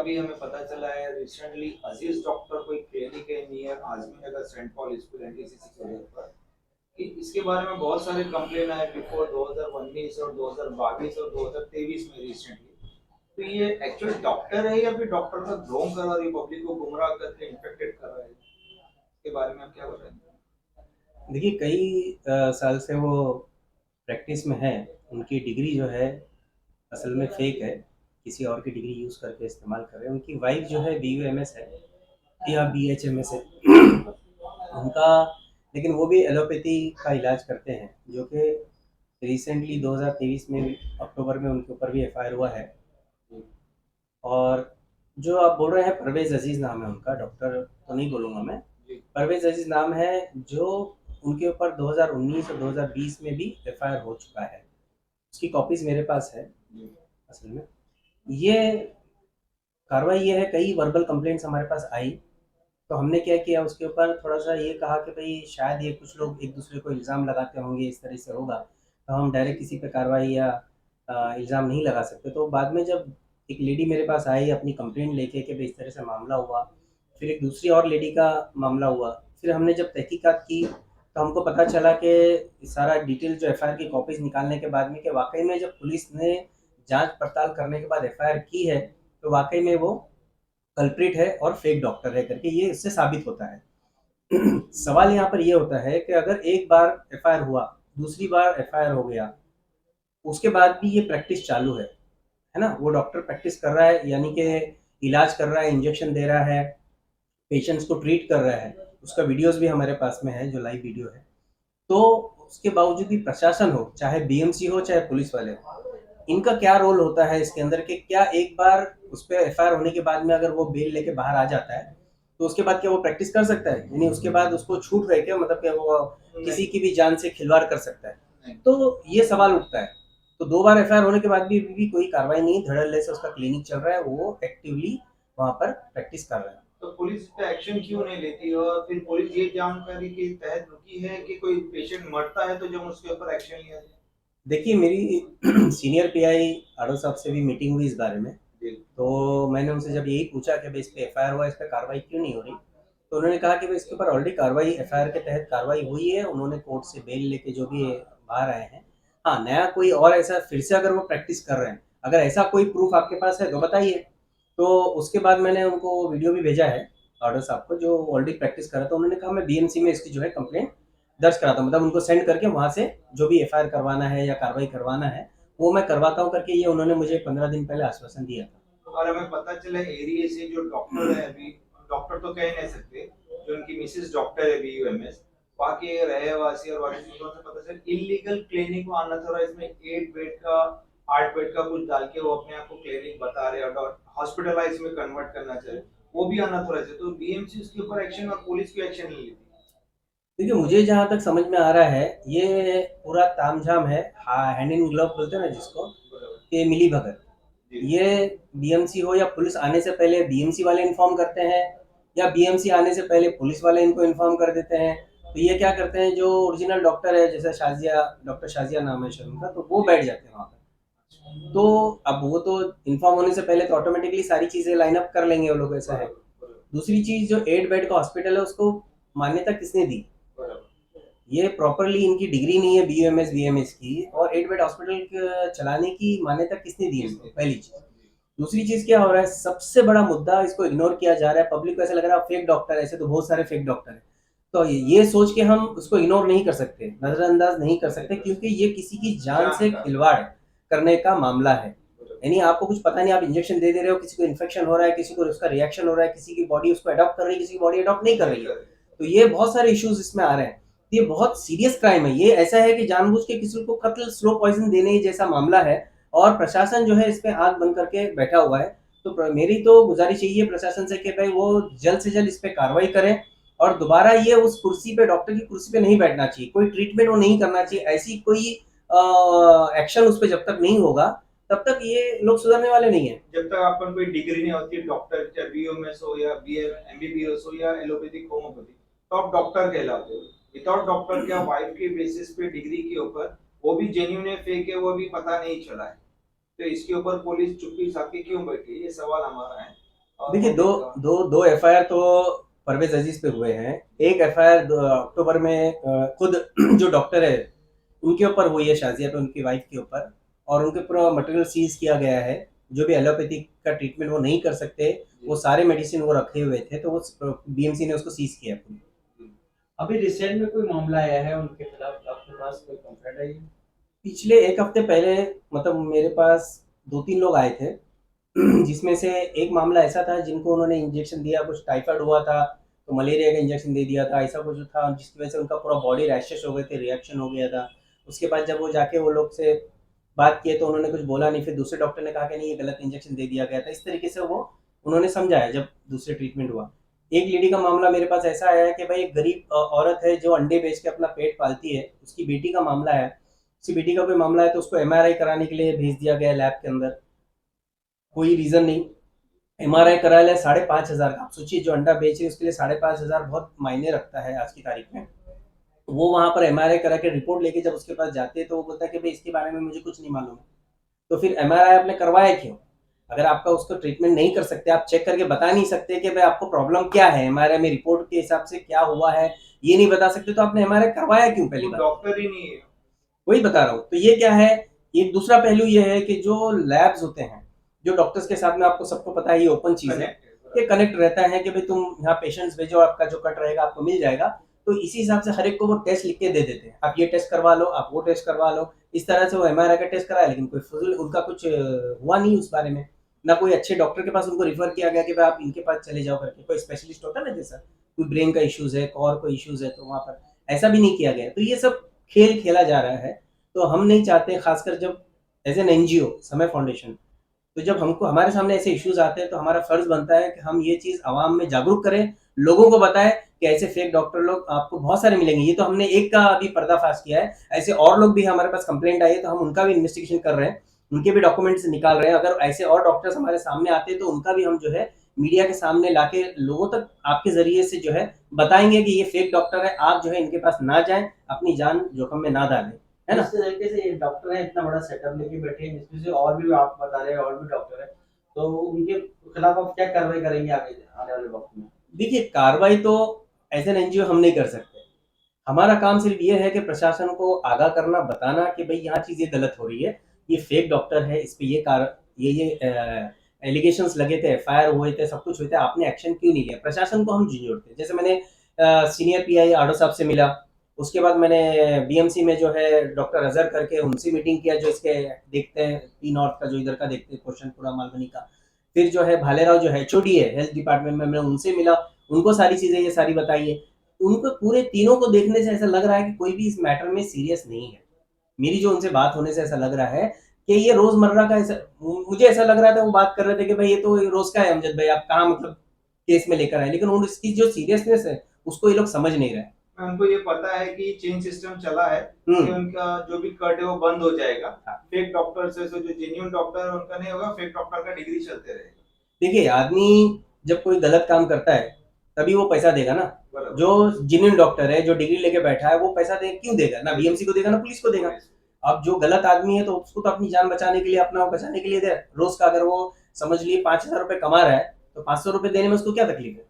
अभी हमें पता चला है रिसेंटली अजीज डॉक्टर कोई क्लिनिक है नियर आजमी नगर सेंट पॉल स्कूल एनटीसीसी के रोड पर कि इसके बारे में बहुत सारे कंप्लेन आए बिफोर 2019 और 2022 और 2023 में रिसेंटली। तो ये एक्चुअल डॉक्टर है या फिर डॉक्टर का ढोंग कर रहा है, पब्लिक को गुमराह करके इन्फेक्टेड कर रहा है, इसके बारे में आप क्या बताएंगे? देखिए कई साल से वो प्रैक्टिस में है। उनकी डिग्री जो है असल में फेक है। किसी और की डिग्री यूज़ करके इस्तेमाल कर रहे हैं। उनकी वाइफ जो है BUMS है या BHMS है उनका। लेकिन वो भी एलोपैथी का इलाज करते हैं, जो कि रिसेंटली 2023 में अक्टूबर में उनके ऊपर भी FIR हुआ है। और जो आप बोल रहे हैं परवेज़ अजीज़ नाम है उनका, डॉक्टर तो नहीं बोलूँगा मैं। परवेज़ अजीज़ नाम है, जो उनके ऊपर 2019 और 2020 में भी FIR हो चुका है। उसकी कॉपीज़ मेरे पास है। असल में ये कार्रवाई ये है, कई वर्बल कंप्लेंट्स हमारे पास आई, तो हमने क्या किया उसके ऊपर थोड़ा-सा ये कहा कि भई शायद ये कुछ लोग एक-दूसरे को इल्ज़ाम लगाते होंगे, इस तरह से होगा, तो हम डायरेक्ट किसी पे कार्रवाई या इल्ज़ाम नहीं लगा सकते। तो बाद में जब एक लेडी मेरे पास आई अपनी कंप्लेंट लेके कि भई इस तरह से मामला हुआ, फिर एक दूसरी और लेडी का मामला हुआ, फिर हमने जब तहकीकात की, तो हमको पता चला कि सारा डिटेल जो FIR की कॉपीज़ निकालने के बाद में कि वाक़ई में जब पुलिस ने जाँच-पड़ताल करने के बाद FIR की है, तो वाक़ई में वो कल्प्रिट है और फेक डॉक्टर है करके ये इससे साबित होता है। सवाल यहाँ पर ये होता है कि अगर एक बार FIR हुआ, दूसरी बार FIR हो गया, उसके बाद भी ये प्रैक्टिस चालू है ना? वो डॉक्टर प्रैक्टिस कर रहा है, यानी कि इलाज कर रहा है, इंजेक्शन दे रहा है, पेशेंट्स को ट्रीट कर रहा है। उसका वीडियोज़ भी हमारे पास में है, जो लाइव वीडियो है। तो उसके बावजूद भी प्रशासन हो, चाहे BMC हो, चाहे पुलिस वाले हो, इनका क्या रोल होता है इसके अंदर कि क्या एक बार उस पे FIR होने के बाद में अगर वो बेल लेके बाहर आ जाता है, तो उसके बाद क्या वो प्रैक्टिस कर सकता है? यानी उसके बाद उसको छूट है क्या, मतलब क्या वो किसी की भी जान से खिलवाड़ कर सकता है? तो ये सवाल उठता है। तो 2 बार FIR होने के बाद भी कोई कार्रवाई नहीं, धड़ल्ले से उसका क्लिनिक चल रहा है, वो एक्टिवली वहाँ पर प्रैक्टिस कर रहा है। तो पुलिस पे एक्शन क्यों नहीं लेती और फिर पुलिस ये जानकारी के तहत रुकी है कि कोई पेशेंट मरता है तो जब उसके ऊपर एक्शन लिया जाए? देखिए मेरी सीनियर PI आडो साहब से भी मीटिंग हुई इस बारे में। तो मैंने उनसे जब यही पूछा कि भाई इस पे FIR हुआ, इस पे कार्रवाई क्यों नहीं हो रही? तो उन्होंने कहा कि भाई इसके ऊपर ऑलरेडी कार्रवाई FIR के तहत कार्रवाई हुई है, उन्होंने कोर्ट से बेल लेके जो भी बाहर आए हैं। हाँ, नया कोई और ऐसा फिर से अगर वो प्रैक्टिस कर रहे हैं, अगर ऐसा कोई प्रूफ आपके पास है तो बताइए। तो उसके बाद मैंने उनको वीडियो भी भेजा है आडो साहब को, जो ऑलरेडी प्रैक्टिस कर रहा था। उन्होंने कहा मैं BMC में इसकी जो है कंप्लेंट दर्ज कराता हूँ, मतलब उनको सेंड करके वहाँ से जो भी FIR करवाना है या कार्रवाई करवाना है, वो मैं करवाता हूँ करके ये उन्होंने मुझे 15 दिन पहले आश्वासन दिया था। और हमें पता चला एरिया से जो डॉक्टर है अभी, डॉक्टर तो कह नहीं सकते, जो उनकी मिसेस डॉक्टर है BUMS, वहाँ के रहवासी और वाशिंगटन से पता चला इलीगल क्लिनिक को अनऑथराइज में 8 बेड का 8 बेड का कुछ डाल के वो अपने आप को क्लिनिक बता रहे हैं और हॉस्पिटलाइज में कन्वर्ट करना चाह रहे, वो भी अनऑथराइज है। तो BMC उसके ऊपर एक्शन और पुलिस क्यों एक्शन नहीं लेती? देखिए मुझे जहाँ तक समझ में आ रहा है, ये पूरा तामझाम है, हैंड इन ग्लव बोलते हैं ना जिसको, कि मिली भगत। ये BMC हो या पुलिस आने से पहले BMC वाले इन्फॉर्म करते हैं, या BMC आने से पहले पुलिस वाले इनको इन्फॉर्म कर देते हैं। तो ये क्या करते हैं, जो ओरिजिनल डॉक्टर है जैसे शाजिया, डॉक्टर शाजिया नाम है शायद उनका, तो वो बैठ जाते हैं वहाँ पर। तो अब वो तो इन्फॉर्म होने से पहले तो ऑटोमेटिकली सारी चीज़ें लाइन अप कर लेंगे वो लोग, ऐसा है। दूसरी चीज़, जो 8 बेड का हॉस्पिटल है उसको मान्यता किसने दी? ये प्रॉपरली इनकी डिग्री नहीं है BUMS की, और 8 बेड हॉस्पिटल चलाने की मान्यता किसने दी इनको? पहली चीज़। दूसरी चीज़ क्या हो रहा है, सबसे बड़ा मुद्दा इसको इग्नोर किया जा रहा है। पब्लिक को ऐसा लग रहा है फेक डॉक्टर है, ऐसे तो बहुत सारे फेक डॉक्टर हैं। तो ये सोच के हम उसको इग्नोर नहीं कर सकते, नज़रअंदाज नहीं कर सकते, क्योंकि ये किसी की जान से खिलवाड़ करने का मामला है। यानी आपको कुछ पता नहीं, आप इंजेक्शन दे रहे हो, किसी को इन्फेक्शन हो रहा है, किसी को उसका रिएक्शन हो रहा है, किसी की बॉडी उसको अडॉप्ट कर रही है, किसी की बॉडी अडॉप्ट नहीं कर रही है। तो ये बहुत सारे इश्यूज इसमें आ रहे हैं। ये बहुत सीरियस क्राइम है। ये ऐसा है कि जानबूझ के किसी को कत्ल, स्लो पॉइजन देने जैसा मामला है, और प्रशासन जो है इस पे आंख बंद करके बैठा हुआ है। तो मेरी तो गुजारिश यही है प्रशासन से कि भाई वो जल्द से जल्द इस पे कार्रवाई करें, और दोबारा ये उस कुर्सी पे, डॉक्टर की कुर्सी पे नहीं बैठना चाहिए, कोई ट्रीटमेंट वो नहीं करना चाहिए। ऐसी कोई एक्शन उस पे जब तक नहीं होगा, तब तक ये लोग सुधरने वाले नहीं है। जब तक अपन कोई डिग्री नहीं होती डॉक्टर, चाहे BOMS हो या MBBS हो या एलोपैथिक होम्योपैथी, तो आप डॉक्टर कहलाते हो। विदाउट डॉक्टर क्या वाइफ के बेसिस पे डिग्री के ऊपर, वो भी जेन्युइन है फेक है वो भी पता नहीं चला है, तो इसके ऊपर पुलिस चुप्पी साधी क्यों बैठी है, ये सवाल हमारा है। देखिए, दो एफआईआर तो परवेज अजीज पे हुए हैं। एक एफआईआर अक्टूबर में खुद जो डॉक्टर है उनके ऊपर हुई है, शाजिया पे, उनकी वाइफ के ऊपर, और उनके पूरा मटेरियल सीज किया गया है। जो भी एलोपैथिक का ट्रीटमेंट वो नहीं कर सकते, वो सारे मेडिसिन वो रखे हुए थे, तो वो बीएमसी ने उसको सीज किया पूरी। अभी रिसेंट में कोई मामला आया है उनके खिलाफ, आपके पास कोई कंप्लेंट आई है? पिछले एक हफ्ते पहले मतलब मेरे पास 2-3 लोग आए थे जिसमें से एक मामला ऐसा था जिनको उन्होंने इंजेक्शन दिया, कुछ टाइफाइड हुआ था तो मलेरिया का इंजेक्शन दे दिया था, ऐसा कुछ था जिसकी वजह से उनका पूरा बॉडी रैशेस हो गए थे, रिएक्शन हो गया था। उसके बाद जब वो जाके वो लोग से बात किए तो उन्होंने कुछ बोला नहीं, फिर दूसरे डॉक्टर ने कहा कि नहीं ये गलत इंजेक्शन दे दिया गया था, इस तरीके से वो उन्होंने समझाया जब दूसरे ट्रीटमेंट हुआ। एक लेडी का मामला मेरे पास ऐसा आया है कि भाई एक गरीब औरत है जो अंडे बेच के अपना पेट पालती है, उसकी बेटी का मामला है। उसकी बेटी का कोई मामला है तो उसको एमआरआई कराने के लिए भेज दिया गया लैब के अंदर, कोई रीजन नहीं। एमआरआई करा लिया 5,500 का। आप सोचिए जो अंडा बेच रही है उसके लिए 5,500 बहुत मायने रखता है आज की तारीख में। वो वहां पर एमआरआई करा के रिपोर्ट लेके जब उसके पास जाते हैं तो वो बोलता है कि भाई इसके बारे में मुझे कुछ नहीं मालूम है। तो फिर एमआरआई आपने करवाया क्यों? अगर आपका उसको ट्रीटमेंट नहीं कर सकते, आप चेक करके बता नहीं सकते कि भाई आपको प्रॉब्लम क्या है, एमआरआई में रिपोर्ट के हिसाब से क्या हुआ है ये नहीं बता सकते, तो आपने एमआरआई करवाया क्यों? पहली बात डॉक्टर ही नहीं है। वही बता रहा हूँ। तो ये क्या है, एक दूसरा पहलू ये है कि जो लैब्स होते हैं, जो डॉक्टर्स के साथ में, आपको सबको पता है ये ओपन चीज है, ये कनेक्ट रहता है कि भाई तुम यहाँ पेशेंट्स भेजो, आपका जो कट रहेगा आपको मिल जाएगा। तो इसी हिसाब से हर एक को वो टेस्ट लिख के दे देते हैं, आप ये टेस्ट करवा लो, आप वो टेस्ट करवा लो। इस तरह से वो एमआरआई का टेस्ट कराया, लेकिन कोई फजूल उनका कुछ हुआ नहीं उस बारे में। ना कोई अच्छे डॉक्टर के पास उनको रिफर किया गया कि भाई आप इनके पास चले जाओ करके, कोई स्पेशलिस्ट होता है ना, जैसा कोई ब्रेन का इश्यूज है, और कोई इश्यूज है, तो वहां पर ऐसा भी नहीं किया गया। तो ये सब खेल खेला जा रहा है। तो हम नहीं चाहते, खासकर जब एज एन एनजीओ समय फाउंडेशन, तो जब हमको हमारे सामने ऐसे इश्यूज आते हैं तो हमारा फर्ज बनता है कि हम ये चीज आवाम में जागरूक करें, लोगों को बताएं कि ऐसे फेक डॉक्टर लोग आपको बहुत सारे मिलेंगे। ये तो हमने एक का अभी पर्दाफाश किया है, ऐसे और लोग भी हमारे पास कंप्लेंट आई है तो हम उनका भी इन्वेस्टिगेशन कर रहे हैं, उनके भी डॉक्यूमेंट्स निकाल रहे हैं। अगर ऐसे और डॉक्टर्स हमारे सामने आते हैं तो उनका भी हम जो है मीडिया के सामने लाके लोगों तक आपके जरिए से जो है बताएंगे कि ये फेक डॉक्टर है, आप जो है इनके पास ना जाएं, अपनी जान जोखिम में ना डालें, है ना। इस तरीके से ये डॉक्टर है, इतना बड़ा सेटअप लेके बैठे हैं, जिसमें से और भी आप बता रहे हैं और भी डॉक्टर है, तो उनके खिलाफ आप क्या कार्रवाई करेंगे आगे आने वाले वक्त में? देखिए, कार्रवाई तो एज एन एनजीओ हम नहीं कर सकते। हमारा काम सिर्फ ये है कि प्रशासन को आगाह करना, बताना कि भाई यहाँ चीज़ ये गलत हो रही है, ये फेक डॉक्टर है, इस पे ये एलिगेशंस लगे थे, एफआईआर हुए थे, सब कुछ हुए थे, आपने एक्शन क्यों नहीं लिया? प्रशासन को हम झिझोड़ते हैं। जैसे मैंने सीनियर पीआई आडो साहब से मिला, उसके बाद मैंने बीएमसी में जो है डॉक्टर अजहर करके उनसे मीटिंग किया, जो इसके देखते हैं पी नॉर्थ का, जो इधर का देखते हैं क्वेश्चन पूरा मालवनी का। फिर जो है भालेराव जो एचओडी है हेल्थ डिपार्टमेंट में, मैं उनसे मिला, उनको सारी चीज़ें ये सारी बताई है। उनको पूरे तीनों को देखने से ऐसा लग रहा है कि कोई भी इस मैटर में सीरियस नहीं है। मेरी जो उनसे बात होने से ऐसा लग रहा है कि ये रोजमर्रा का ऐसा, मुझे ऐसा लग रहा था वो बात कर रहे थे कि भाई ये तो रोज का है अमजद भाई, आप कहाँ मतलब केस में लेकर आए, लेकिन उन इसकी जो सीरियसनेस है उसको ये लोग समझ नहीं रहे। उनको ये पता है कि चेंज सिस्टम चला है, कि उनका जो भी कट है वो बंद हो जाएगा। फेक डॉक्टर से जो जेन्युइन डॉक्टर है उनका नहीं होगा, फेक डॉक्टर का डिग्री चलते रहेगा। देखिए, आदमी जब कोई गलत काम करता है तभी वो पैसा देगा ना। जो जेन्युइन डॉक्टर है, जो डिग्री लेके बैठा है, वो पैसा दे क्यों देगा? ना बीएमसी को देगा ना पुलिस को देगा। अब जो गलत आदमी है तो उसको तो अपनी जान बचाने के लिए, अपना बचाने के लिए दे। रोज का अगर वो समझ लिए 5,000 रुपए कमा रहा है तो 500 रुपए देने में उसको क्या तकलीफ है?